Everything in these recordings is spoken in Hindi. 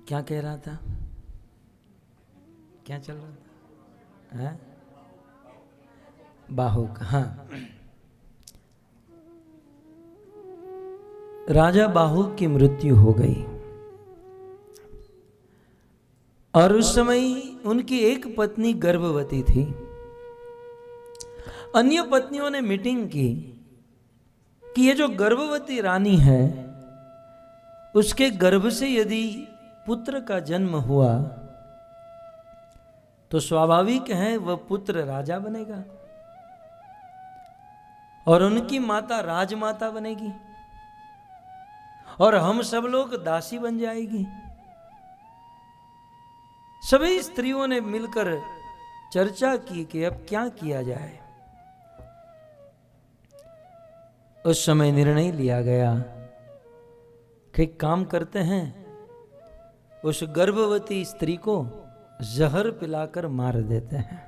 क्या कह रहा था? क्या चल रहा था? है? बाहुक। हाँ, राजा बाहुक की मृत्यु हो गई और उस समय उनकी एक पत्नी गर्भवती थी। अन्य पत्नियों ने मीटिंग की कि ये जो गर्भवती रानी है उसके गर्भ से यदि पुत्र का जन्म हुआ तो स्वाभाविक है वह पुत्र राजा बनेगा और उनकी माता राजमाता बनेगी और हम सब लोग दासी बन जाएगी। सभी स्त्रियों ने मिलकर चर्चा की कि अब क्या किया जाए। उस समय निर्णय लिया गया कि एक काम करते हैं, उस गर्भवती स्त्री को जहर पिलाकर मार देते हैं।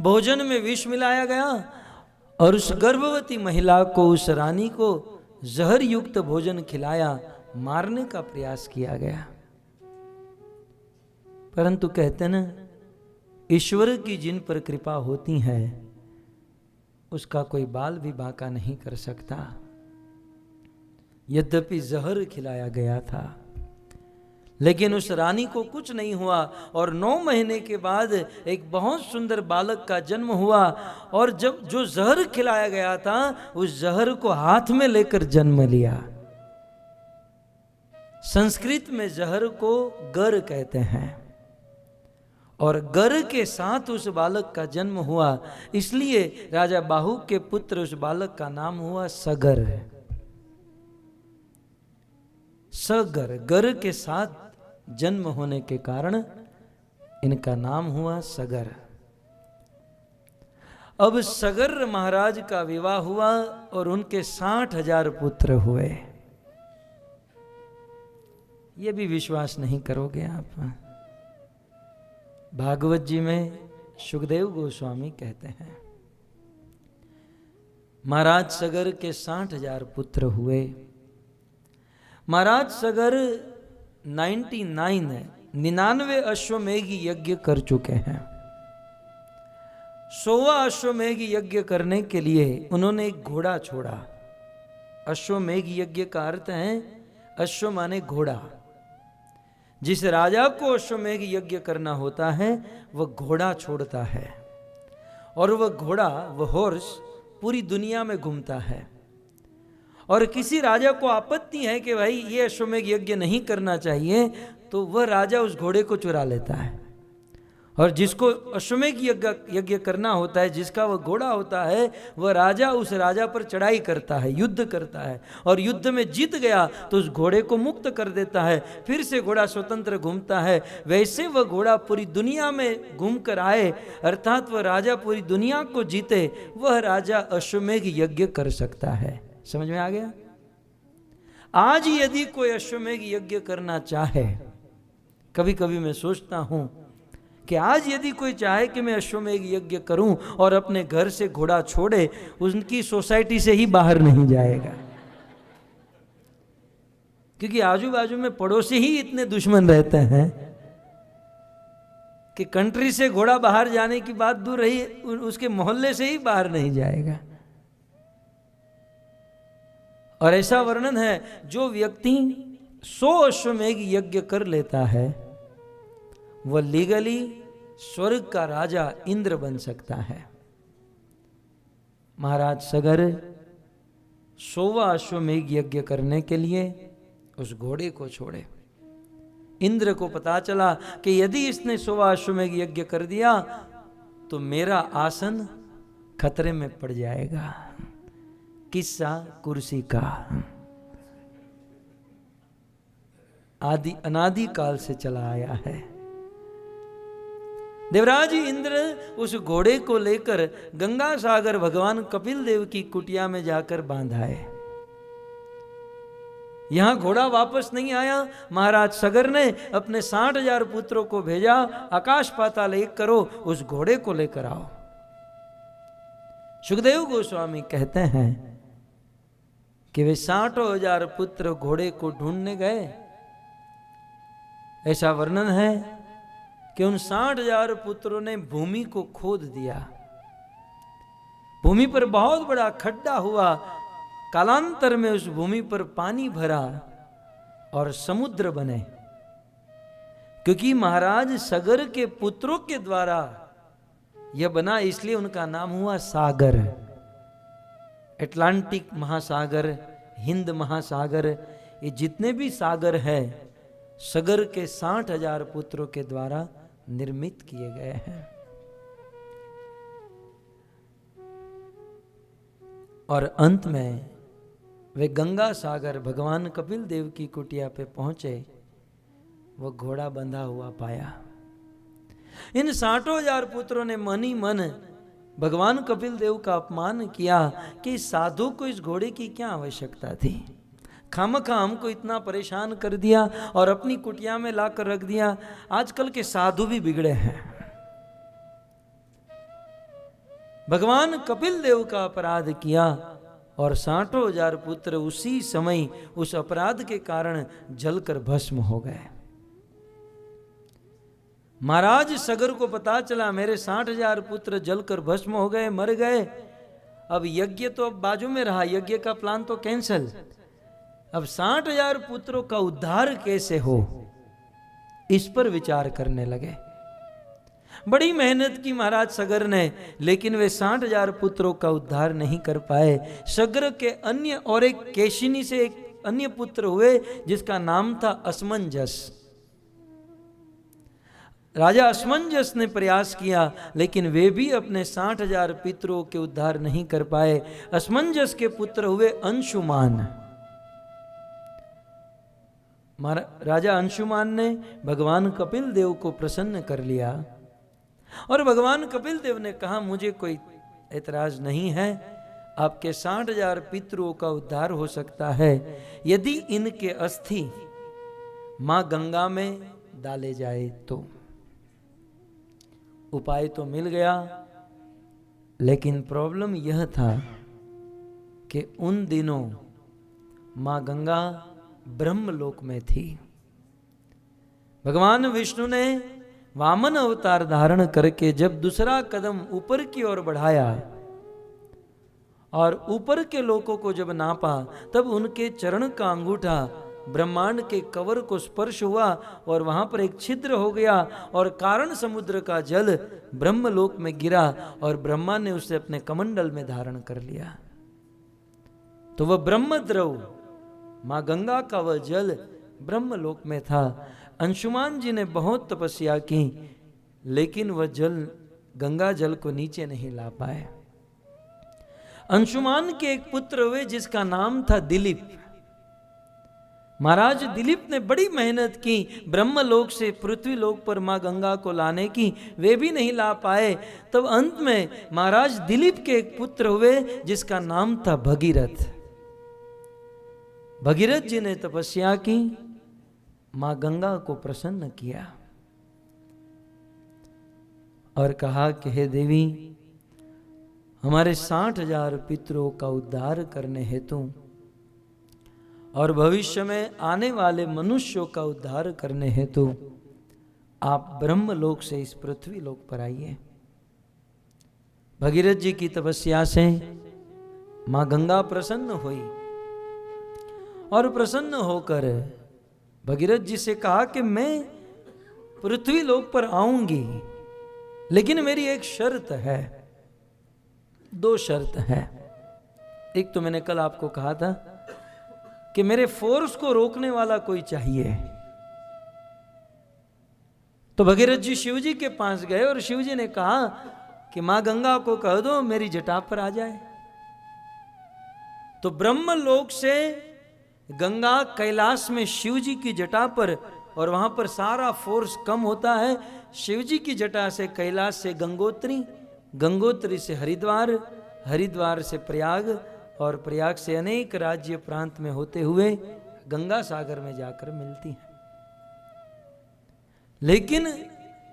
भोजन में विष मिलाया गया और उस गर्भवती महिला को, उस रानी को जहर युक्त भोजन खिलाया, मारने का प्रयास किया गया। परंतु कहते ना, ईश्वर की जिन पर कृपा होती है उसका कोई बाल भी बांका नहीं कर सकता। यद्यपि जहर खिलाया गया था लेकिन उस रानी को कुछ नहीं हुआ और 9 महीने के बाद एक बहुत सुंदर बालक का जन्म हुआ। और जब जो जहर खिलाया गया था उस जहर को हाथ में लेकर जन्म लिया। संस्कृत में जहर को गर कहते हैं और गर के साथ उस बालक का जन्म हुआ, इसलिए राजा बाहुक के पुत्र उस बालक का नाम हुआ सगर। सगर, गर के साथ जन्म होने के कारण इनका नाम हुआ सगर। अब सगर महाराज का विवाह हुआ और उनके 60,000 पुत्र हुए। ये भी विश्वास नहीं करोगे आप। भागवत जी में सुखदेव गोस्वामी कहते हैं महाराज सगर के 60,000 पुत्र हुए। महाराज सगर 99 अश्वमेघ यज्ञ कर चुके हैं। 100वां अश्वमेघ यज्ञ करने के लिए उन्होंने एक घोड़ा छोड़ा। अश्वमेघ यज्ञ का अर्थ है, अश्व माने घोड़ा। जिस राजा को अश्वमेघ यज्ञ करना होता है वह घोड़ा छोड़ता है और वह घोड़ा, वह हॉर्स पूरी दुनिया में घूमता है। और किसी राजा को आपत्ति है कि भाई ये अश्वमेघ यज्ञ नहीं करना चाहिए तो वह राजा उस घोड़े को चुरा लेता है और जिसको अश्वमेघ यज्ञ करना होता है, जिसका वह घोड़ा होता है, वह राजा उस राजा पर चढ़ाई करता है, युद्ध करता है और युद्ध में जीत गया तो उस घोड़े को मुक्त कर देता है। फिर से घोड़ा स्वतंत्र घूमता है। वैसे वह घोड़ा पूरी दुनिया में घूम कर आए, अर्थात वह राजा पूरी दुनिया को जीते, वह राजा अश्वमेघ यज्ञ कर सकता है। समझ में आ गया? आज यदि कोई अश्वमेघ यज्ञ करना चाहे, कभी कभी मैं सोचता हूं कि आज यदि कोई चाहे कि मैं अश्वमेघ यज्ञ करूं और अपने घर से घोड़ा छोड़े, उनकी सोसाइटी से ही बाहर नहीं जाएगा, क्योंकि आजू बाजू में पड़ोसी ही इतने दुश्मन रहते हैं कि कंट्री से घोड़ा बाहर जाने की बात दूर रही, उसके मोहल्ले से ही बाहर नहीं जाएगा। और ऐसा वर्णन है, जो व्यक्ति 100 अश्वमेघ यज्ञ कर लेता है वह लीगली स्वर्ग का राजा इंद्र बन सकता है। महाराज सगर 100वां अश्वमेघ यज्ञ करने के लिए उस घोड़े को छोड़े। इंद्र को पता चला कि यदि इसने 100वां अश्वमेघ यज्ञ कर दिया तो मेरा आसन खतरे में पड़ जाएगा। किस्सा कुर्सी का अनादि काल से चला आया है। देवराज इंद्र उस घोड़े को लेकर गंगा सागर भगवान कपिल देव की कुटिया में जाकर बांधाए। यहां घोड़ा वापस नहीं आया। महाराज सगर ने अपने 60,000 पुत्रों को भेजा, आकाश पाताल एक करो, उस घोड़े को लेकर आओ। सुखदेव गोस्वामी कहते हैं कि वे 60,000 पुत्र घोड़े को ढूंढने गए ऐसा वर्णन है कि उन 60,000 पुत्रों ने भूमि को खोद दिया। भूमि पर बहुत बड़ा खड्डा हुआ, कालांतर में उस भूमि पर पानी भरा और समुद्र बने, क्योंकि महाराज सगर के पुत्रों के द्वारा यह बना, इसलिए उनका नाम हुआ सागर। अटलांटिक महासागर, हिंद महासागर, ये जितने भी सागर हैं सगर के 60,000 पुत्रों के द्वारा निर्मित किए गए हैं। और अंत में वे गंगा सागर भगवान कपिल देव की कुटिया पे पहुंचे, वो घोड़ा बंधा हुआ पाया। इन 60,000 पुत्रों ने मन ही मन भगवान कपिल देव का अपमान किया कि साधु को इस घोड़े की क्या आवश्यकता थी, खामखा हमको इतना परेशान कर दिया और अपनी कुटिया में लाकर रख दिया। आजकल के साधु भी बिगड़े हैं। भगवान कपिल देव का अपराध किया और 60,000 पुत्र उसी समय उस अपराध के कारण जलकर भस्म हो गए। महाराज सगर को पता चला मेरे 60,000 पुत्र जलकर भस्म हो गए, मर गए। अब यज्ञ तो अब बाजू में रहा, यज्ञ का प्लान तो कैंसिल। अब 60,000 पुत्रों का उद्धार कैसे हो, इस पर विचार करने लगे। बड़ी मेहनत की महाराज सगर ने, लेकिन वे 60,000 पुत्रों का उद्धार नहीं कर पाए। सगर के अन्य और एक केशिनी से एक अन्य पुत्र हुए जिसका नाम था असमंजस। राजा असमंजस ने प्रयास किया, लेकिन वे भी अपने 60,000 पितरों के उद्धार नहीं कर पाए। असमंजस के पुत्र हुए अंशुमान। राजा अंशुमान ने भगवान कपिल देव को प्रसन्न कर लिया और भगवान कपिल देव ने कहा मुझे कोई ऐतराज नहीं है, आपके 60,000 पितरों का उद्धार हो सकता है यदि इनके अस्थि मां गंगा में डाले जाए तो। उपाय तो मिल गया, लेकिन प्रॉब्लम यह था कि उन दिनों मां गंगा ब्रह्मलोक में थी। भगवान विष्णु ने वामन अवतार धारण करके जब दूसरा कदम ऊपर की ओर बढ़ाया और ऊपर के लोकों को जब नापा, तब उनके चरण का अंगूठा ब्रह्मांड के कवर को स्पर्श हुआ और वहां पर एक छिद्र हो गया और कारण समुद्र का जल ब्रह्मलोक में गिरा और ब्रह्मा ने उसे अपने कमंडल में धारण कर लिया। तो वह ब्रह्मद्रव मां गंगा का वह जल ब्रह्मलोक में था। अंशुमान जी ने बहुत तपस्या की, लेकिन वह जल गंगा जल को नीचे नहीं ला पाए। अंशुमान के एक पुत्र हुए जिसका नाम था दिलीप। महाराज दिलीप ने बड़ी मेहनत की ब्रह्मलोक से पृथ्वी लोक पर मां गंगा को लाने की, वे भी नहीं ला पाए। तब अंत में महाराज दिलीप के एक पुत्र हुए जिसका नाम था भगीरथ। भगीरथ जी ने तपस्या की, मां गंगा को प्रसन्न किया और कहा कि हे देवी, हमारे 60,000 पितरों का उद्धार करने हेतु और भविष्य में आने वाले मनुष्यों का उद्धार करने हेतु आप ब्रह्मलोक से इस पृथ्वी लोक पर आइए। भगीरथ जी की तपस्या से मां गंगा प्रसन्न हुई और प्रसन्न होकर भगीरथ जी से कहा कि मैं पृथ्वी लोक पर आऊंगी, लेकिन मेरी एक शर्त है, 2 शर्त है। एक तो मैंने कल आपको कहा था कि मेरे फोर्स को रोकने वाला कोई चाहिए। तो भगीरथ जी शिव जी के पास गए और शिव जी ने कहा कि मां गंगा को कह दो मेरी जटा पर आ जाए। तो ब्रह्मलोक से गंगा कैलाश में शिव जी की जटा पर, और वहां पर सारा फोर्स कम होता है। शिव जी की जटा से कैलाश से गंगोत्री, गंगोत्री से हरिद्वार, हरिद्वार से प्रयाग, और प्रयाग से अनेक राज्य प्रांत में होते हुए गंगा सागर में जाकर मिलती हैं। लेकिन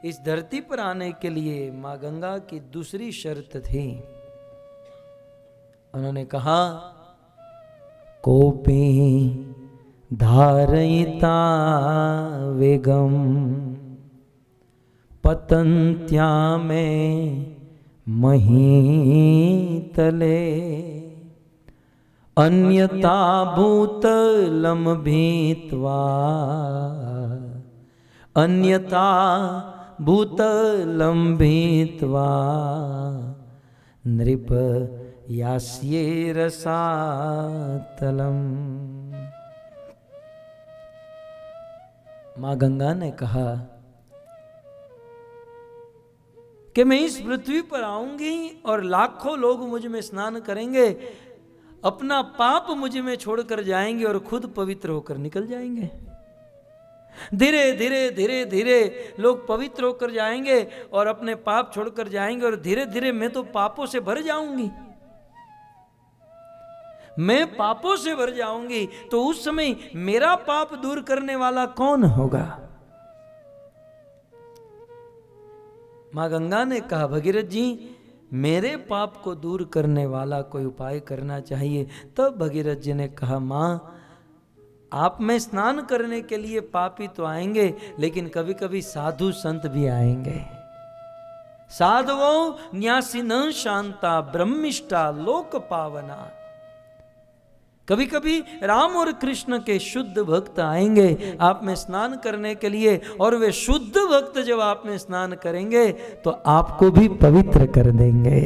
इस धरती पर आने के लिए मां गंगा की दूसरी शर्त थी। उन्होंने कहा कोपी धारयिता वेगम पतन्त्या में महीतले अन्यथा भूतलम भीत्वा अन्यथा भूतलम भीत्वा नृप यास्ये रसातलम। मां गंगा ने कहा कि मैं इस पृथ्वी पर आऊंगी और लाखों लोग मुझ में स्नान करेंगे, अपना पाप मुझ में छोड़कर जाएंगे और खुद पवित्र होकर निकल जाएंगे। धीरे धीरे धीरे धीरे लोग पवित्र होकर जाएंगे और अपने पाप छोड़कर जाएंगे और धीरे धीरे मैं तो पापों से भर जाऊंगी। मैं पापों से भर जाऊंगी तो उस समय मेरा पाप दूर करने वाला कौन होगा? मां गंगा ने कहा भगीरथ जी मेरे पाप को दूर करने वाला कोई उपाय करना चाहिए। तब भगीरथ जी ने कहा मां आप में स्नान करने के लिए पापी तो आएंगे, लेकिन कभी कभी साधु संत भी आएंगे। साधवो न्यासिन शांता ब्रह्मिष्ठा लोक पावना। कभी कभी राम और कृष्ण के शुद्ध भक्त आएंगे आप में स्नान करने के लिए, और वे शुद्ध भक्त जब आप में स्नान करेंगे तो आपको भी पवित्र कर देंगे।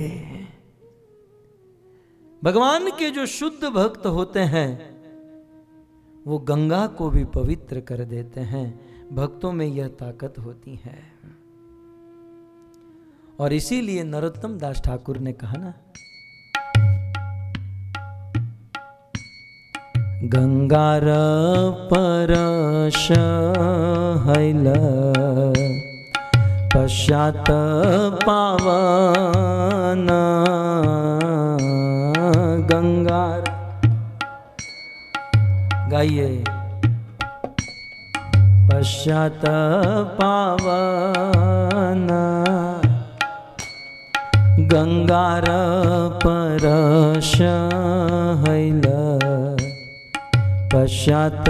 भगवान के जो शुद्ध भक्त होते हैं वो गंगा को भी पवित्र कर देते हैं। भक्तों में यह ताकत होती है। और इसीलिए नरोत्तम दास ठाकुर ने कहा ना, गंगार परश हैल पश्चात पावन। गंगार गाइए। पश्चात पावन गंगार परश हैल पश्चात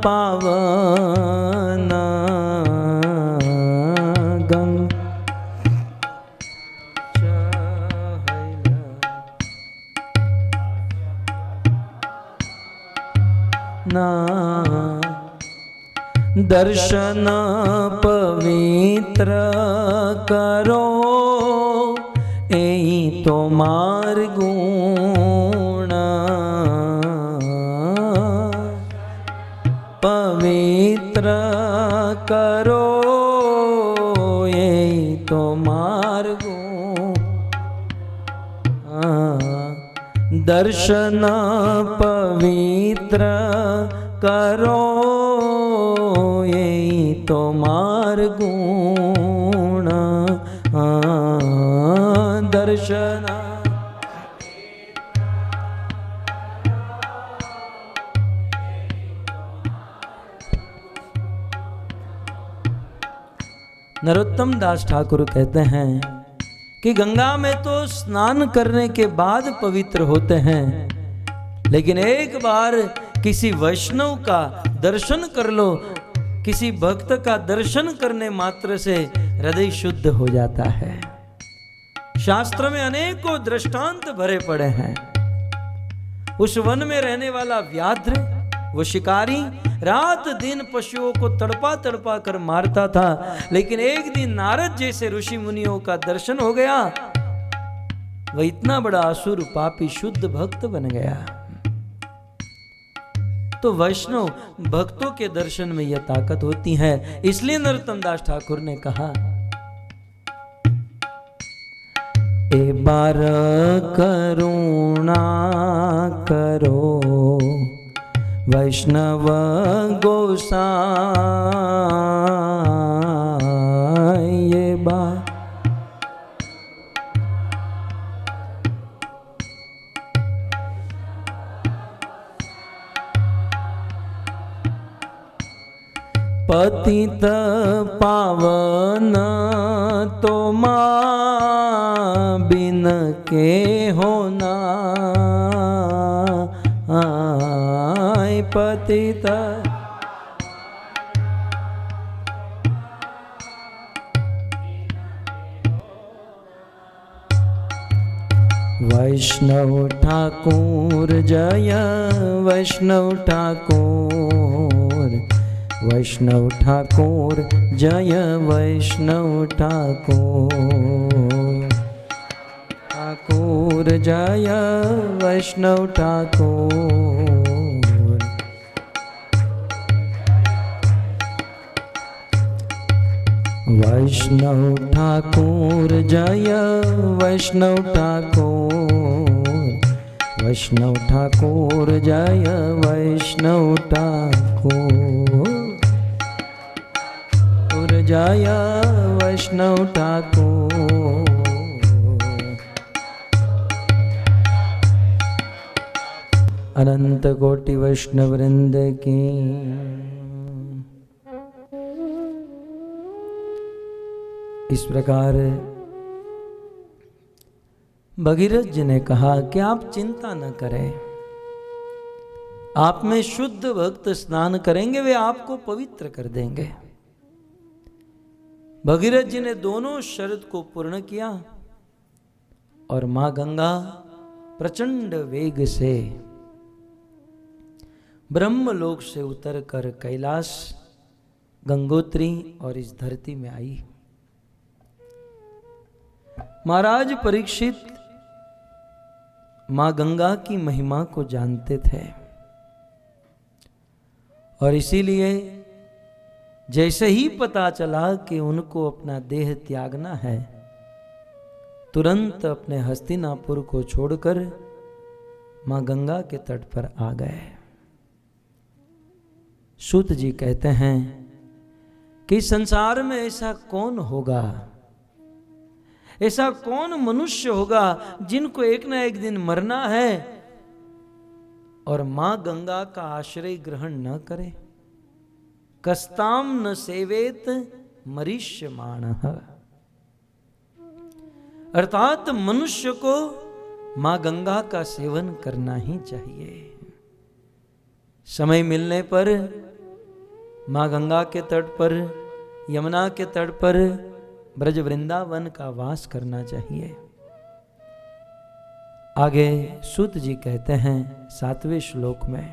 पावन। दर्शन पवित्र करो एई तो मार्गुण। पवित्र करो एई तो मार्गुण। दर्शन पवित्र करो एई तो मार्गुण। दर्शन नरोत्तम दास ठाकुर कहते हैं कि गंगा में तो स्नान करने के बाद पवित्र होते हैं, लेकिन एक बार किसी वैष्णव का दर्शन कर लो, किसी भक्त का दर्शन करने मात्र से हृदय शुद्ध हो जाता है। शास्त्र में अनेकों दृष्टांत भरे पड़े हैं। उस वन में रहने वाला व्याघ्र, वो शिकारी रात दिन पशुओं को तड़पा तड़पा कर मारता था, लेकिन एक दिन नारद जैसे ऋषि मुनियों का दर्शन हो गया, वह इतना बड़ा असुर पापी शुद्ध भक्त बन गया। तो वैष्णव भक्तों के दर्शन में यह ताकत होती है। इसलिए नरोत्तम दास ठाकुर ने कहा, ए बार करुणा करो वैष्णव गोसाई। ये बार पतित पावन तो मां बिन के होना। पतित वैष्णव ठाकुर जय वैष्णव ठाकुर वैष्णव ठाकुर जय वैष्णव ठाकुर ठाकुर जय वैष्णव ठाकुर वैष्णव ठाकुर जय वैष्णव ठाकुर वैष्णव ठाकुर जय वैष्णव ठाकुर जय वैष्णव ठाकुर अनंत कोटि वैष्णव वृंद की। इस प्रकार भगीरथ जी ने कहा कि आप चिंता न करें, आप में शुद्ध भक्त स्नान करेंगे, वे आपको पवित्र कर देंगे। भगीरथ जी ने दोनों शर्त को पूर्ण किया और मां गंगा प्रचंड वेग से ब्रह्मलोक से उतरकर कैलाश गंगोत्री और इस धरती में आई। महाराज परीक्षित मां गंगा की महिमा को जानते थे और इसीलिए जैसे ही पता चला कि उनको अपना देह त्यागना है, तुरंत अपने हस्तिनापुर को छोड़कर मां गंगा के तट पर आ गए। सूत जी कहते हैं कि संसार में ऐसा कौन होगा, ऐसा कौन मनुष्य होगा जिनको एक ना एक दिन मरना है और मां गंगा का आश्रय ग्रहण न करे। कस्ताम न सेवेत मरीष्यमाणः, अर्थात मनुष्य को मां गंगा का सेवन करना ही चाहिए। समय मिलने पर मां गंगा के तट पर, यमुना के तट पर ब्रज वृंदावन का वास करना चाहिए। आगे सूत जी कहते हैं 7वें श्लोक में,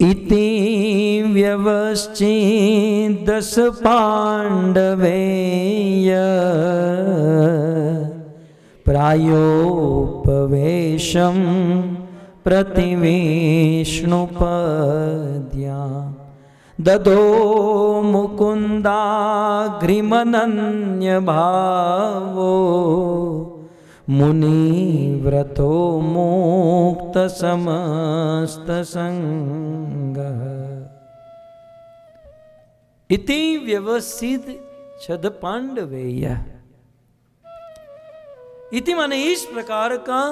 इति व्यवश्चिदश पांडवेय प्रायोपवेशम प्रतिविष्णुपद्या ददो मुकुन्दाग्रिमनन्य भावो मुनिव्रतो मुक्त समस्त संगः। इति व्यवस्थित छद पांडवेय, इति माने इस प्रकार का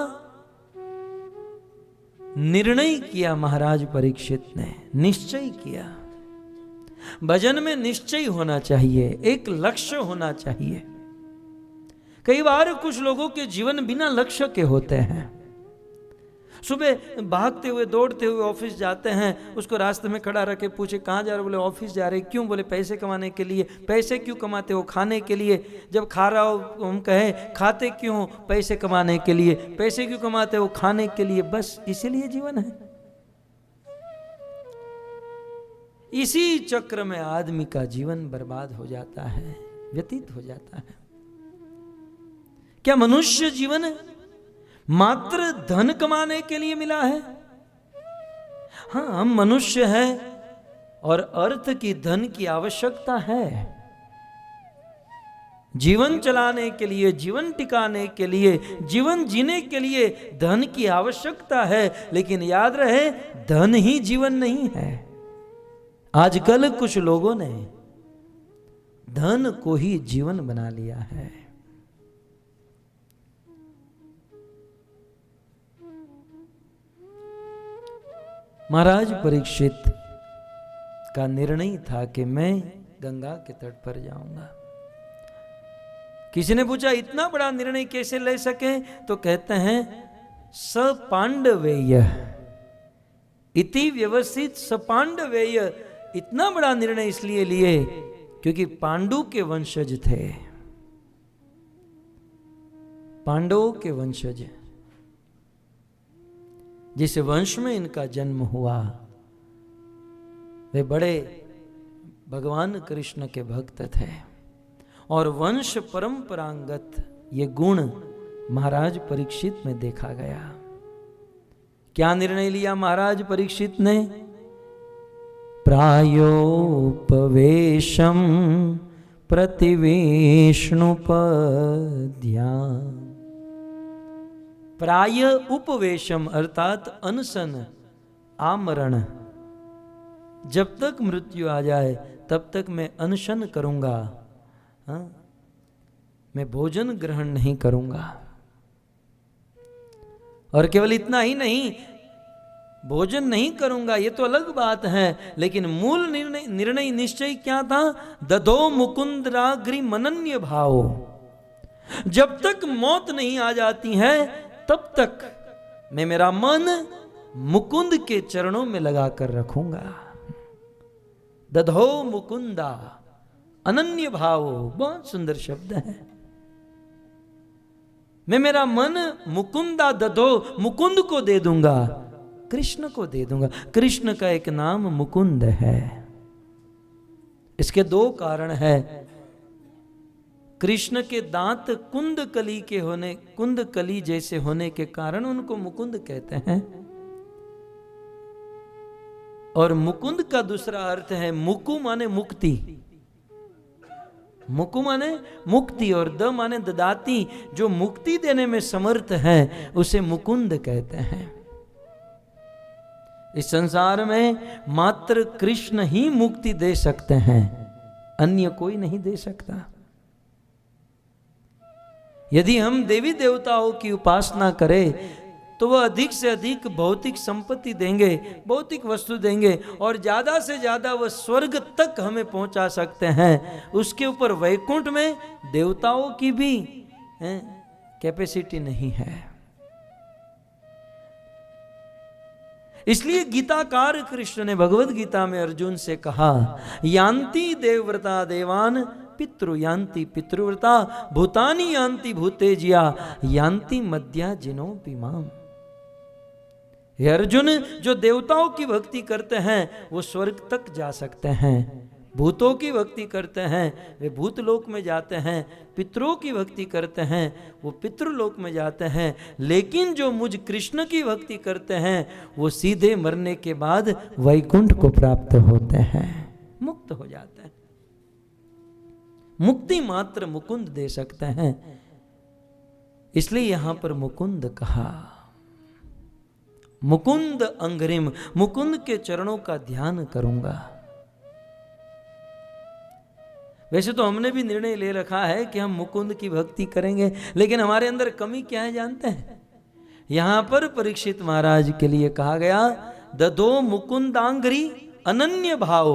निर्णय किया महाराज परीक्षित ने, निश्चय किया। भजन में निश्चय होना चाहिए, एक लक्ष्य होना चाहिए। कई बार कुछ लोगों के जीवन बिना लक्ष्य के होते हैं। सुबह भागते हुए दौड़ते हुए ऑफिस जाते हैं, उसको रास्ते में खड़ा रखे पूछे कहाँ जा रहे हो, बोले ऑफिस जा रहे। क्यों, बोले पैसे कमाने के लिए। पैसे क्यों कमाते हो, खाने के लिए। जब खा रहा हो हम कहें खाते क्यों हो, पैसे कमाने के लिए। पैसे क्यों कमाते हो, खाने के लिए। बस इसीलिए जीवन है। इसी चक्र में आदमी का जीवन बर्बाद हो जाता है, व्यतीत हो जाता है। क्या मनुष्य जीवन मात्र धन कमाने के लिए मिला है? हाँ, हम मनुष्य हैं और अर्थ की, धन की आवश्यकता है। जीवन चलाने के लिए, जीवन टिकाने के लिए, जीवन जीने के लिए धन की आवश्यकता है। लेकिन याद रहे, धन ही जीवन नहीं है। आजकल कुछ लोगों ने धन को ही जीवन बना लिया है। महाराज परीक्षित का निर्णय था कि मैं गंगा के तट पर जाऊंगा। किसी ने पूछा इतना बड़ा निर्णय कैसे ले सके, तो कहते हैं सपांडवेय इति व्यवस्थित। सपांडवेय इतना बड़ा निर्णय इसलिए लिए क्योंकि पांडु के वंशज थे, पांडवों के वंशज, जिस वंश में इनका जन्म हुआ वे बड़े भगवान कृष्ण के भक्त थे और वंश परंपरागत ये गुण महाराज परीक्षित में देखा गया। क्या निर्णय लिया महाराज परीक्षित ने? प्रायोपवेशम प्रतिवेष्णुपद्या। प्राय उपवेशम अर्थात अनशन, आमरण। जब तक मृत्यु आ जाए तब तक मैं अनशन करूंगा, मैं भोजन ग्रहण नहीं करूंगा। और केवल इतना ही नहीं, भोजन नहीं करूंगा ये तो अलग बात है, लेकिन मूल निर्णय निश्चय क्या था? दधो मुकुंदराग्रि मनन्य भाव। जब तक मौत नहीं आ जाती है तब तक मैं मेरा मन मुकुंद के चरणों में लगाकर रखूंगा। दधो मुकुंदा, अनन्य भाव, बहुत सुंदर शब्द है। मैं मेरा मन मुकुंदा दधो, मुकुंद को दे दूंगा, कृष्ण को दे दूंगा। कृष्ण का एक नाम मुकुंद है। इसके दो कारण है। कृष्ण के दांत कुंदकली के होने, कुंदकली जैसे होने के कारण उनको मुकुंद कहते हैं। और मुकुंद का दूसरा अर्थ है मुकु माने मुक्ति। मुकु माने मुक्ति और द माने ददाती, जो मुक्ति देने में समर्थ है उसे मुकुंद कहते हैं। इस संसार में मात्र कृष्ण ही मुक्ति दे सकते हैं, अन्य कोई नहीं दे सकता। यदि हम देवी देवताओं की उपासना करें तो वह अधिक से अधिक भौतिक संपत्ति देंगे, भौतिक वस्तु देंगे और ज्यादा से ज्यादा वह स्वर्ग तक हमें पहुंचा सकते हैं। उसके ऊपर वैकुंठ में देवताओं की भी कैपेसिटी नहीं है। इसलिए गीताकार कृष्ण ने भगवत गीता में अर्जुन से कहा, यान्ति देवव्रता देवान पितृ यान्ति पितृव्रता भूतानि यान्ति भूतेजिया यान्ति मध्या जिनो पिमाम। हे अर्जुन, जो देवताओं की भक्ति करते हैं वो स्वर्ग तक जा सकते हैं, भूतों की भक्ति करते हैं वे भूतलोक में जाते हैं, पितरों की भक्ति करते हैं वो पितृलोक में जाते हैं, लेकिन जो मुझ कृष्ण की भक्ति करते हैं वो सीधे मरने के बाद वैकुंठ को प्राप्त होते हैं, मुक्त हो जाते हैं। मुक्ति मात्र मुकुंद दे सकते हैं, इसलिए यहां पर मुकुंद कहा। मुकुंद अंग्रिम, मुकुंद के चरणों का ध्यान करूंगा। वैसे तो हमने भी निर्णय ले रखा है कि हम मुकुंद की भक्ति करेंगे, लेकिन हमारे अंदर कमी क्या है जानते हैं? यहां पर परीक्षित महाराज के लिए कहा गया, ददो मुकुंदांग्री अनन्य भाव।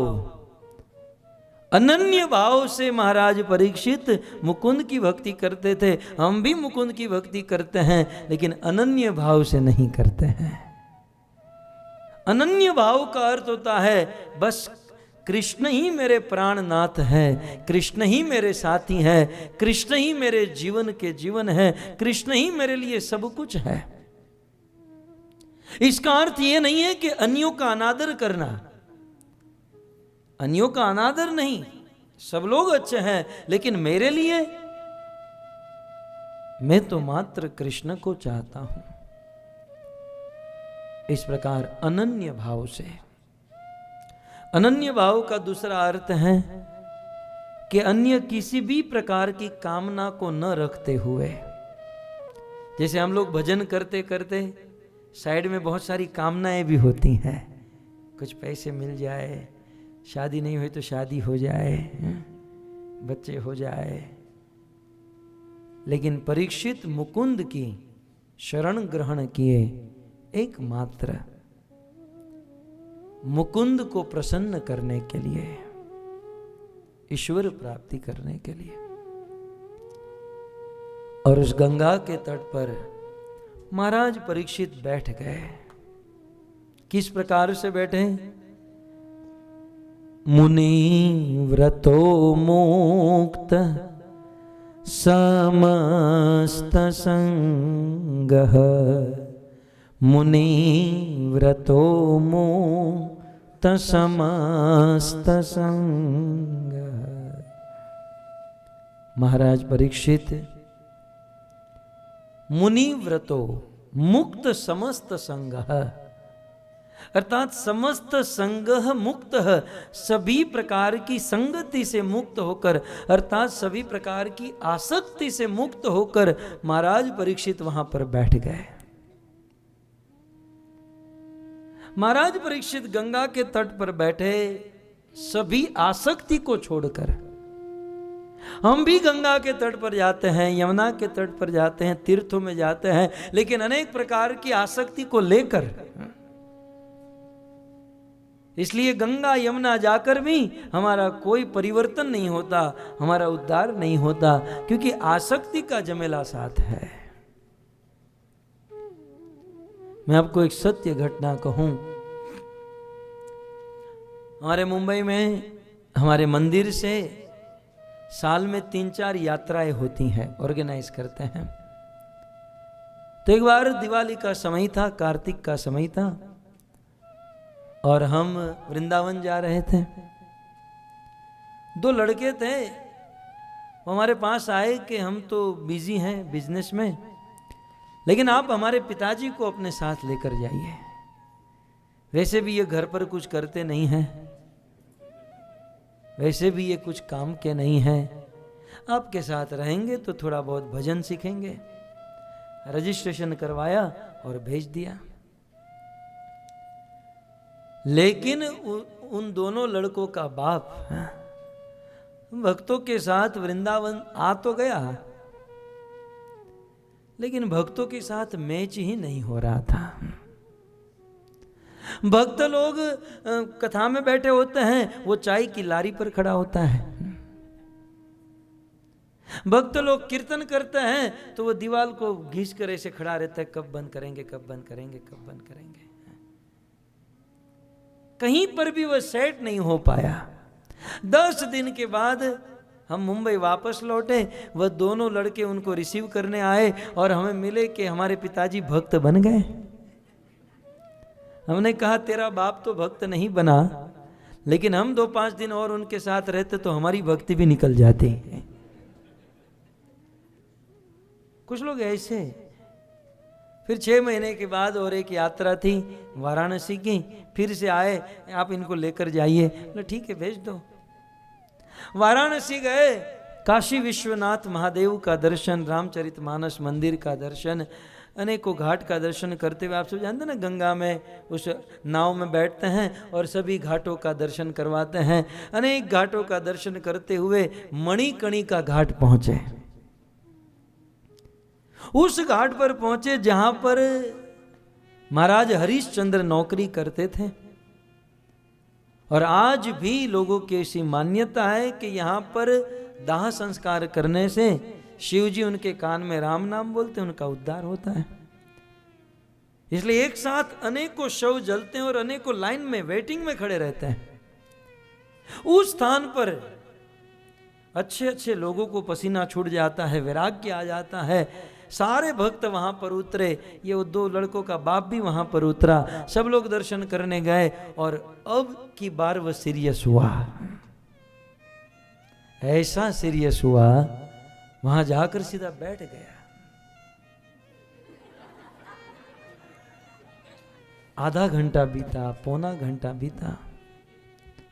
अनन्य भाव से महाराज परीक्षित मुकुंद की भक्ति करते थे। हम भी मुकुंद की भक्ति करते हैं, लेकिन अनन्य भाव से नहीं करते हैं। अनन्य भाव का अर्थ होता है बस कृष्ण ही मेरे प्राणनाथ हैं, कृष्ण ही मेरे साथी हैं, कृष्ण ही मेरे जीवन के जीवन है, कृष्ण ही मेरे लिए सब कुछ है। इसका अर्थ यह नहीं है कि अन्यों का अनादर करना, अन्यों का अनादर नहीं, सब लोग अच्छे हैं, लेकिन मेरे लिए मैं तो मात्र कृष्ण को चाहता हूं। इस प्रकार अनन्य भाव से। अनन्य भाव का दूसरा अर्थ है कि अन्य किसी भी प्रकार की कामना को न रखते हुए। जैसे हम लोग भजन करते करते साइड में बहुत सारी कामनाएं भी होती हैं, कुछ पैसे मिल जाए, शादी नहीं हुई तो शादी हो जाए, बच्चे हो जाए। लेकिन परीक्षित मुकुंद की शरण ग्रहण किए एकमात्र मुकुंद को प्रसन्न करने के लिए, ईश्वर प्राप्ति करने के लिए। और उस गंगा के तट पर महाराज परीक्षित बैठ गए। किस प्रकार से बैठे? मुनि व्रतो मुक्त समस्त संगः, मुनि व्रतो मुक्त समस्त संगः। महाराज परीक्षित मुनि व्रतो मुक्त समस्त संगः, अर्थात समस्त संगह मुक्त, सभी प्रकार की संगति से मुक्त होकर, अर्थात सभी प्रकार की आसक्ति से मुक्त होकर महाराज परीक्षित वहां पर बैठ गए। महाराज परीक्षित गंगा के तट पर बैठे, सभी आसक्ति को छोड़कर। हम भी गंगा के तट पर जाते हैं, यमुना के तट पर जाते हैं, तीर्थों में जाते हैं, लेकिन अनेक प्रकार की आसक्ति को लेकर। इसलिए गंगा यमुना जाकर भी हमारा कोई परिवर्तन नहीं होता, हमारा उद्धार नहीं होता, क्योंकि आसक्ति का जमेला साथ है। मैं आपको एक सत्य घटना कहूं। हमारे मुंबई में हमारे मंदिर से साल में 3-4 यात्राएं होती हैं, ऑर्गेनाइज करते हैं। तो एक बार दिवाली का समय था, कार्तिक का समय था, और हम वृंदावन जा रहे थे। 2 लड़के थे, वो हमारे पास आए कि हम तो बिजी हैं बिजनेस में, लेकिन आप हमारे पिताजी को अपने साथ लेकर जाइए। वैसे भी ये घर पर कुछ करते नहीं हैं, वैसे भी ये कुछ काम के नहीं हैं, आपके साथ रहेंगे तो थोड़ा बहुत भजन सीखेंगे। रजिस्ट्रेशन करवाया और भेज दिया। लेकिन उन दोनों लड़कों का बाप भक्तों के साथ वृंदावन आ तो गया, लेकिन भक्तों के साथ मैच ही नहीं हो रहा था। भक्त लोग कथा में बैठे होते हैं, वो चाय की लारी पर खड़ा होता है। भक्त लोग कीर्तन करते हैं तो वो दीवार को घींच कर ऐसे खड़ा रहता है, कब बंद करेंगे, कब बंद करेंगे, कब बंद करेंगे। कहीं पर भी वह सेट नहीं हो पाया। 10 दिन के बाद हम मुंबई वापस लौटे। वह दोनों लड़के उनको रिसीव करने आए और हमें मिले कि हमारे पिताजी भक्त बन गए। हमने कहा तेरा बाप तो भक्त नहीं बना, लेकिन हम 2-5 दिन और उनके साथ रहते तो हमारी भक्ति भी निकल जाती। कुछ लोग ऐसे। फिर 6 महीने के बाद और एक यात्रा थी वाराणसी की, फिर से आए, आप इनको लेकर जाइए। बोले ठीक है भेज दो। वाराणसी गए, काशी विश्वनाथ महादेव का दर्शन, रामचरितमानस मंदिर का दर्शन, अनेकों घाट का दर्शन करते हुए, आप सब जानते हैं ना, गंगा में उस नाव में बैठते हैं और सभी घाटों का दर्शन करवाते हैं। अनेक घाटों का दर्शन करते हुए मणिकर्णिका घाट पहुंचे। उस घाट पर पहुंचे जहां पर महाराज हरिश्चंद्र नौकरी करते थे, और आज भी लोगों की ऐसी मान्यता है कि यहां पर दाह संस्कार करने से शिव जी उनके कान में राम नाम बोलते हैं, उनका उद्धार होता है। इसलिए एक साथ अनेकों शव जलते हैं और अनेकों लाइन में वेटिंग में खड़े रहते हैं। उस स्थान पर अच्छे अच्छे लोगों को पसीना छूट जाता है, वैराग्य आ जाता है। सारे भक्त वहां पर उतरे, ये 2 लड़कों का बाप भी वहां पर उतरा, सब लोग दर्शन करने गए। और अब की बार वह सीरियस हुआ, ऐसा सीरियस हुआ, वहां जाकर सीधा बैठ गया। आधा घंटा बीता, पौना घंटा बीता,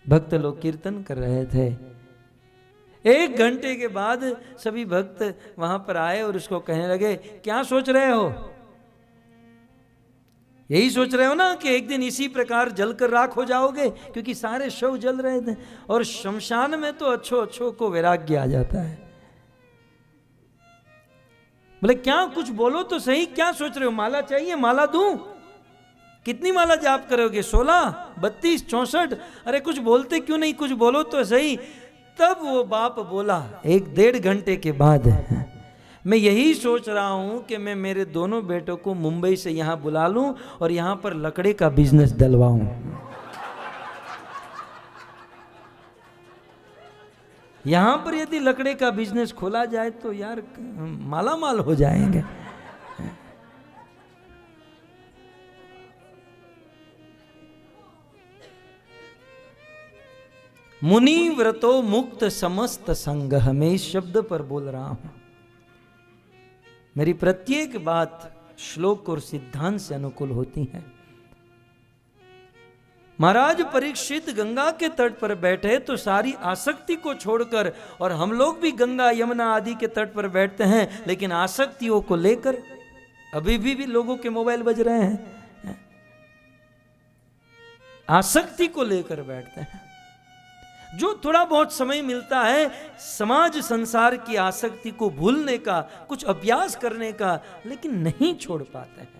भक्त लोग कीर्तन कर रहे थे। 1 घंटे के बाद सभी भक्त वहां पर आए और उसको कहने लगे, क्या सोच रहे हो? यही सोच रहे हो ना कि एक दिन इसी प्रकार जलकर राख हो जाओगे? क्योंकि सारे शव जल रहे थे, और शमशान में तो अच्छो को वैराग्य आ जाता है। बोले क्या, कुछ बोलो तो सही, क्या सोच रहे हो? माला चाहिए, माला दूं? कितनी माला जाप करोगे? 16, 32, 64? अरे कुछ बोलते क्यों नहीं, कुछ बोलो तो सही। तब वो बाप बोला 1-1.5 घंटे के बाद, मैं यही सोच रहा हूं कि मैं मेरे दोनों बेटों को मुंबई से यहां बुला लूं और यहां पर लकड़े का बिजनेस डलवाऊं। यहां पर यदि लकड़े का बिजनेस खोला जाए तो यार माला माल हो जाएंगे। मुनि व्रतो मुक्त समस्त संग, मैं इस शब्द पर बोल रहा हूं। मेरी प्रत्येक बात श्लोक और सिद्धांत से अनुकूल होती है। महाराज परीक्षित गंगा के तट पर बैठे तो सारी आसक्ति को छोड़कर, और हम लोग भी गंगा यमुना आदि के तट पर बैठते हैं, लेकिन आसक्तियों को लेकर अभी भी लोगों के मोबाइल बज रहे हैं, आसक्ति को लेकर बैठते हैं। जो थोड़ा बहुत समय मिलता है समाज संसार की आसक्ति को भूलने का, कुछ अभ्यास करने का, लेकिन नहीं छोड़ पाते हैं।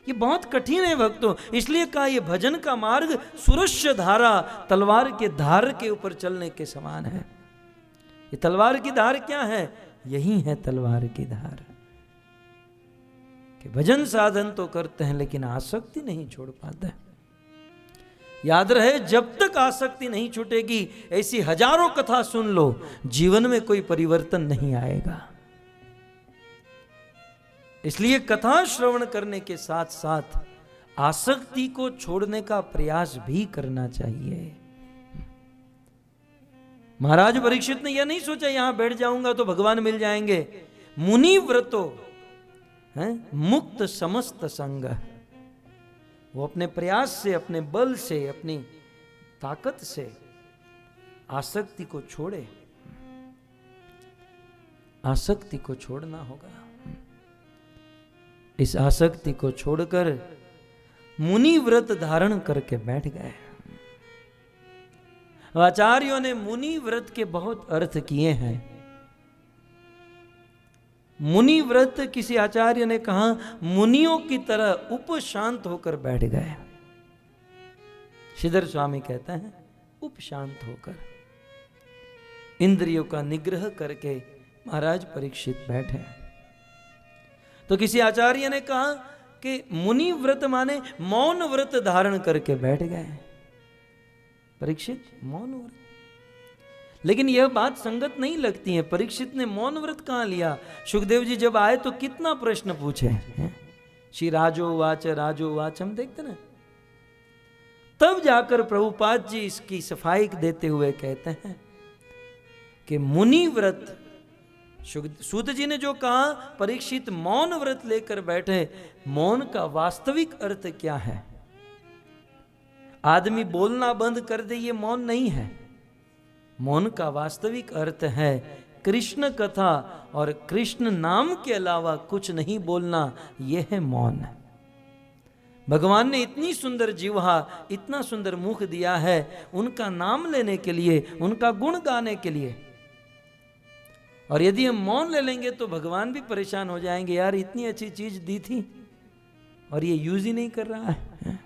ये बहुत कठिन है भक्तों। इसलिए कहा ये भजन का मार्ग सुरस्य धारा, तलवार के धार के ऊपर चलने के समान है। ये तलवार की धार क्या है? यही है तलवार की धार कि भजन साधन तो करते हैं लेकिन आसक्ति नहीं छोड़ पाते। याद रहे, जब तक आसक्ति नहीं छूटेगी, ऐसी हजारों कथा सुन लो, जीवन में कोई परिवर्तन नहीं आएगा। इसलिए कथा श्रवण करने के साथ साथ आसक्ति को छोड़ने का प्रयास भी करना चाहिए। महाराज परीक्षित ने यह नहीं सोचा यहां बैठ जाऊंगा तो भगवान मिल जाएंगे। मुनि व्रतो है मुक्त समस्त संग, वो अपने प्रयास से, अपने बल से, अपनी ताकत से आसक्ति को छोड़े। आसक्ति को छोड़ना होगा। इस आसक्ति को छोड़कर मुनि व्रत धारण करके बैठ गए। आचार्यों ने मुनि व्रत के बहुत अर्थ किए हैं। मुनि व्रत, किसी आचार्य ने कहा, मुनियों की तरह उपशांत होकर बैठ गए। श्रीधर स्वामी कहते हैं उपशांत होकर, इंद्रियों का निग्रह करके महाराज परीक्षित बैठे। तो किसी आचार्य ने कहा कि मुनि व्रत माने मौन व्रत धारण करके बैठ गए परीक्षित, मौन व्रत। लेकिन यह बात संगत नहीं लगती है। परीक्षित ने मौन व्रत कहां लिया? सुखदेव जी जब आए तो कितना प्रश्न पूछे हैं। श्री राजो वाच राजो वाच, हम देखते ना। तब जाकर प्रभुपाद जी इसकी सफाई देते हुए कहते हैं कि मुनि व्रत, सूत जी ने जो कहा परीक्षित मौन व्रत लेकर बैठे, मौन का वास्तविक अर्थ क्या है? आदमी बोलना बंद कर दे, ये मौन नहीं है। मौन का वास्तविक अर्थ है कृष्ण कथा और कृष्ण नाम के अलावा कुछ नहीं बोलना, यह है मौन। भगवान ने इतनी सुंदर जिह्वा, इतना सुंदर मुख दिया है उनका नाम लेने के लिए, उनका गुण गाने के लिए। और यदि हम मौन ले लेंगे तो भगवान भी परेशान हो जाएंगे, यार इतनी अच्छी चीज दी थी और ये यूज ही नहीं कर रहा है।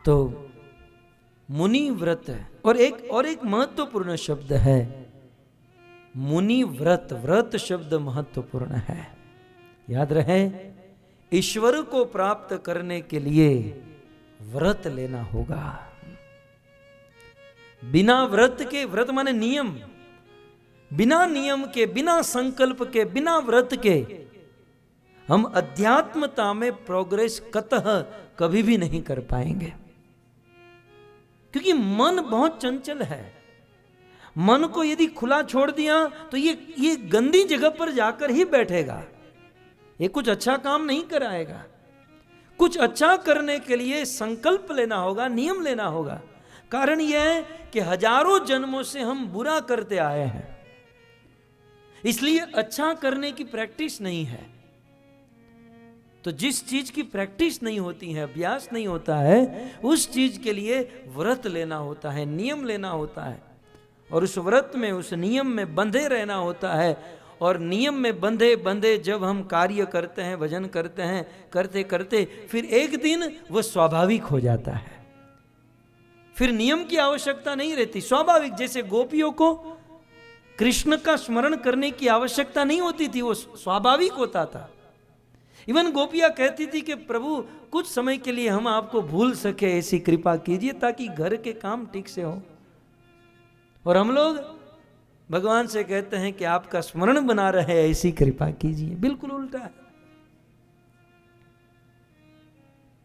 तो मुनि व्रत, और एक महत्वपूर्ण शब्द है मुनि व्रत। व्रत शब्द महत्वपूर्ण है, याद रहे। ईश्वर को प्राप्त करने के लिए व्रत लेना होगा। बिना व्रत के, व्रत माने नियम, बिना नियम के, बिना संकल्प के, बिना व्रत के हम अध्यात्मता में प्रोग्रेस कतः कभी भी नहीं कर पाएंगे। क्योंकि मन बहुत चंचल है। मन को यदि खुला छोड़ दिया तो ये गंदी जगह पर जाकर ही बैठेगा, ये कुछ अच्छा काम नहीं कराएगा। कुछ अच्छा करने के लिए संकल्प लेना होगा, नियम लेना होगा। कारण यह है कि हजारों जन्मों से हम बुरा करते आए हैं, इसलिए अच्छा करने की प्रैक्टिस नहीं है। तो जिस चीज की प्रैक्टिस नहीं होती है, अभ्यास नहीं होता है, उस चीज के लिए व्रत लेना होता है, नियम लेना होता है, और उस व्रत में, उस नियम में बंधे रहना होता है। और नियम में बंधे बंधे जब हम कार्य करते हैं, भजन करते हैं, करते करते फिर एक दिन वो स्वाभाविक हो जाता है। फिर नियम की आवश्यकता नहीं रहती, स्वाभाविक। जैसे गोपियों को कृष्ण का स्मरण करने की आवश्यकता नहीं होती थी, वो स्वाभाविक होता था। इवन गोपियां कहती थी कि प्रभु कुछ समय के लिए हम आपको भूल सके, ऐसी कृपा कीजिए ताकि घर के काम ठीक से हो। और हम लोग भगवान से कहते हैं कि आपका स्मरण बना रहे, ऐसी कृपा कीजिए। बिल्कुल उल्टा है।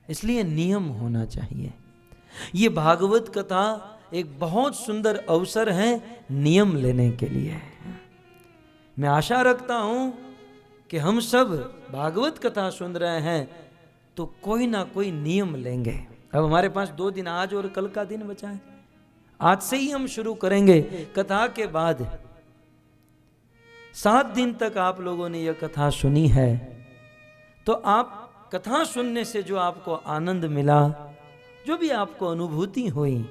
इसलिए नियम होना चाहिए। ये भागवत कथा एक बहुत सुंदर अवसर है नियम लेने के लिए। मैं आशा रखता हूं कि हम सब भागवत कथा सुन रहे हैं तो कोई ना कोई नियम लेंगे। अब हमारे पास 2 दिन, आज और कल का दिन बचा है। आज से ही हम शुरू करेंगे। कथा के बाद 7 दिन तक आप लोगों ने यह कथा सुनी है, तो आप कथा सुनने से जो आपको आनंद मिला, जो भी आपको अनुभूति हुई,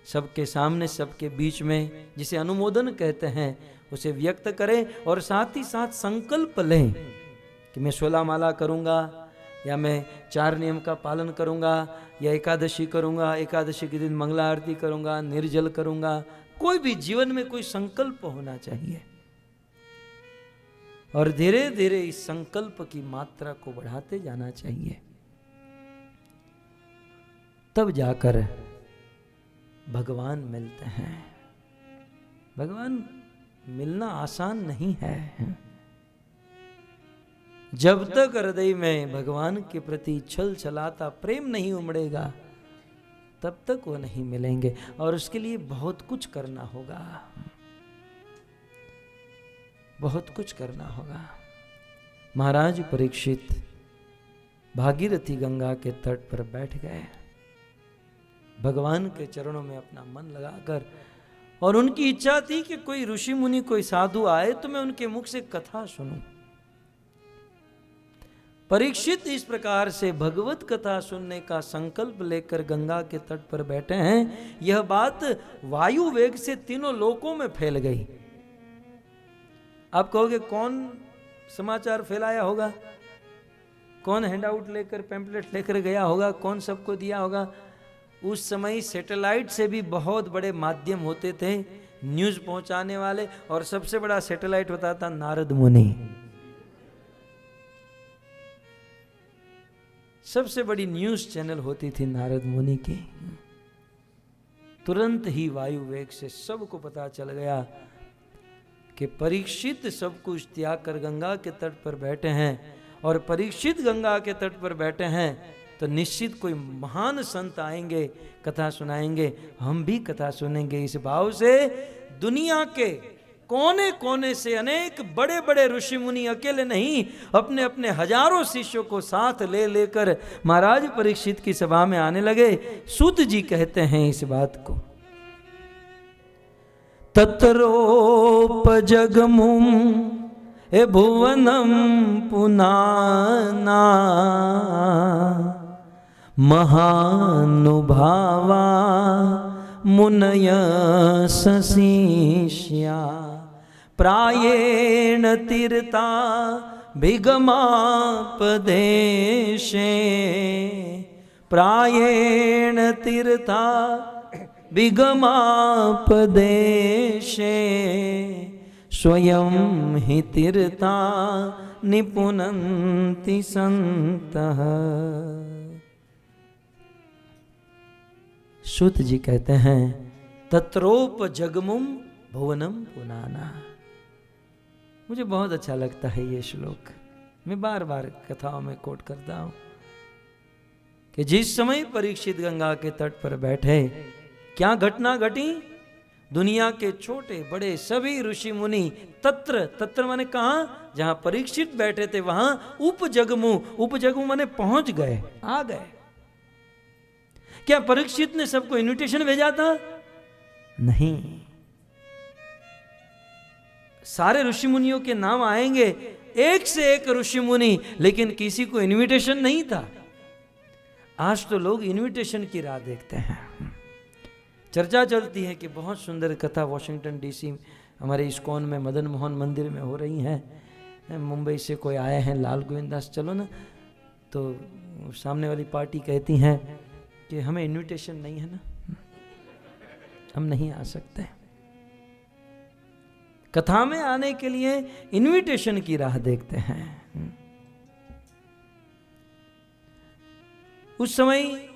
सबके सामने, सबके बीच में, जिसे अनुमोदन कहते हैं, उसे व्यक्त करें। और साथ ही साथ संकल्प लें कि मैं 16 माला करूंगा, या मैं 4 नियम का पालन करूंगा, या एकादशी करूंगा, एकादशी के दिन मंगला आरती करूंगा, निर्जल करूंगा। कोई भी जीवन में कोई संकल्प होना चाहिए, और धीरे धीरे इस संकल्प की मात्रा को बढ़ाते जाना चाहिए। तब जाकर भगवान मिलते हैं। भगवान मिलना आसान नहीं है। जब तक हृदय में भगवान के प्रति छल छलाता प्रेम नहीं उमड़ेगा, तब तक वो नहीं मिलेंगे। और उसके लिए बहुत कुछ करना होगा, बहुत कुछ करना होगा। महाराज परीक्षित भागीरथी गंगा के तट पर बैठ गए, भगवान के चरणों में अपना मन लगाकर, और उनकी इच्छा थी कि कोई ऋषि मुनि, कोई साधु आए तो मैं उनके मुख से कथा सुनूं। परीक्षित इस प्रकार से भगवत कथा सुनने का संकल्प लेकर गंगा के तट पर बैठे हैं। यह बात वायु वेग से तीनों लोकों में फैल गई। आप कहोगे कौन समाचार फैलाया होगा, कौन हैंडआउट लेकर, पैम्पलेट लेकर गया होगा, कौन सबको दिया होगा? उस समय सैटेलाइट से भी बहुत बड़े माध्यम होते थे न्यूज पहुंचाने वाले, और सबसे बड़ा सैटेलाइट होता था नारद मुनि। सबसे बड़ी न्यूज चैनल होती थी नारद मुनि की। तुरंत ही वायु वेग से सबको पता चल गया कि परीक्षित सब कुछ त्याग कर गंगा के तट पर बैठे हैं, और परीक्षित गंगा के तट पर बैठे हैं तो निश्चित कोई महान संत आएंगे, कथा सुनाएंगे, हम भी कथा सुनेंगे। इस भाव से दुनिया के कोने कोने से अनेक बड़े बड़े ऋषि मुनि अकेले नहीं, अपने अपने हजारों शिष्यों को साथ ले लेकर महाराज परीक्षित की सभा में आने लगे। सूत जी कहते हैं इस बात को, तत्रोपजगमुम ए भुवनम पुनाना महानुभावा मुनय सशिष्या प्रायेण तीर्था भिगमापदेशे प्रायेण तीर्था भिगमापदेशे स्वयं हि तीर्था निपुनन्ति सन्तः। सूत जी कहते हैं तत्रोप जगमुम भुवनम पुनाना। मुझे बहुत अच्छा लगता है ये श्लोक, मैं बार बार कथाओं में कोट करता हूं कि जिस समय परीक्षित गंगा के तट पर बैठे, क्या घटना घटी? दुनिया के छोटे बड़े सभी ऋषि मुनि तत्र, तत्र माने कहा, जहां परीक्षित बैठे थे वहां उपजगमु, उपजगमु माने पहुंच गए, आ गए। क्या परीक्षित ने सबको इनविटेशन भेजा था? नहीं, सारे ऋषि मुनियों के नाम आएंगे, एक से एक ऋषि मुनि, लेकिन किसी को इनविटेशन नहीं था। आज तो लोग इनविटेशन की राह देखते हैं। चर्चा चलती है कि बहुत सुंदर कथा वॉशिंगटन डीसी हमारे इस्कॉन में मदन मोहन मंदिर में हो रही है, मुंबई से कोई आए हैं, लाल गोविंदास, चलो ना। तो सामने वाली पार्टी कहती हैं कि हमें इनविटेशन नहीं है ना, हम नहीं आ सकते। कथा में आने के लिए इनविटेशन की राह देखते हैं। उस समय